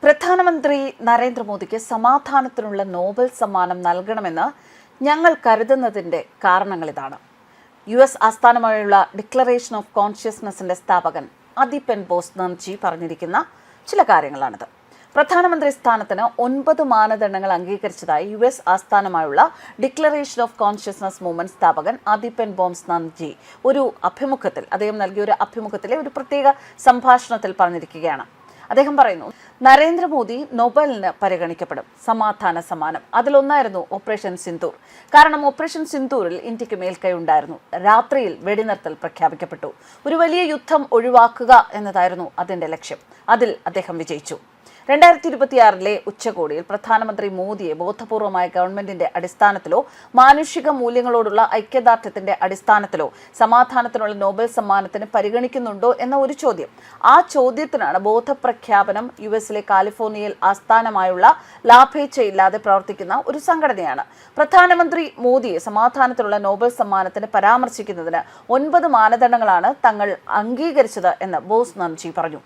പ്രധാനമന്ത്രി നരേന്ദ്രമോദിക്ക് സമാധാനത്തിനുള്ള നോബൽ സമ്മാനം നൽകണമെന്ന് ഞങ്ങൾ കരുതുന്നതിൻ്റെ കാരണങ്ങളിതാണ്. US ആസ്ഥാനമായുള്ള ഡിക്ലറേഷൻ ഓഫ് കോൺഷ്യസ്നസിന്റെ സ്ഥാപകൻ അദിപൻ ബോസ് നംജി പറഞ്ഞിരിക്കുന്ന ചില കാര്യങ്ങളാണിത്. പ്രധാനമന്ത്രി സ്ഥാനത്തിന് 9 മാനദണ്ഡങ്ങൾ അംഗീകരിച്ചതായി US ആസ്ഥാനമായുള്ള ഡിക്ലറേഷൻ ഓഫ് കോൺഷ്യസ്നസ് മൂവ്മെന്റ് സ്ഥാപകൻ അദിപൻ ബോസ് നംജി അദ്ദേഹം നൽകിയ ഒരു അഭിമുഖത്തിലെ ഒരു പ്രത്യേക സംഭാഷണത്തിൽ പറഞ്ഞിരിക്കുകയാണ്. അദ്ദേഹം പറയുന്നു, നരേന്ദ്രമോദി നൊബേലിന് പരിഗണിക്കപ്പെടും. സമാധാന സമ്മാനം അതിലൊന്നായിരുന്നു ഓപ്പറേഷൻ സിന്ദൂർ. കാരണം ഓപ്പറേഷൻ സിന്ദൂറിൽ ഇന്ത്യക്ക് മേൽക്കൈ ഉണ്ടായിരുന്നു. രാത്രിയിൽ വെടിനിർത്തൽ പ്രഖ്യാപിക്കപ്പെട്ടു. ഒരു വലിയ യുദ്ധം ഒഴിവാക്കുക എന്നതായിരുന്നു അതിന്റെ ലക്ഷ്യം. അതിൽ അദ്ദേഹം വിജയിച്ചു. 2026 ഉച്ചകോടിയിൽ പ്രധാനമന്ത്രി മോദിയെ ബോധപൂർവമായ ഗവൺമെന്റിന്റെ അടിസ്ഥാനത്തിലോ മാനുഷിക മൂല്യങ്ങളോടുള്ള ഐക്യദാർഢ്യത്തിന്റെ അടിസ്ഥാനത്തിലോ സമാധാനത്തിനുള്ള നോബൽ സമ്മാനത്തിന് പരിഗണിക്കുന്നുണ്ടോ എന്ന ഒരു ചോദ്യം. ആ ചോദ്യത്തിനാണ് ബോധപ്രഖ്യാപനം US കാലിഫോർണിയയിൽ ആസ്ഥാനമായുള്ള ലാഭേച്ഛയില്ലാതെ പ്രവർത്തിക്കുന്ന ഒരു സംഘടനയാണ്. പ്രധാനമന്ത്രി മോദിയെ സമാധാനത്തിനുള്ള നോബൽ സമ്മാനത്തിന് പരാമർശിക്കുന്നതിന് 9 മാനദണ്ഡങ്ങളാണ് തങ്ങൾ അംഗീകരിച്ചത് എന്ന് ബോസ് നംജി പറഞ്ഞു.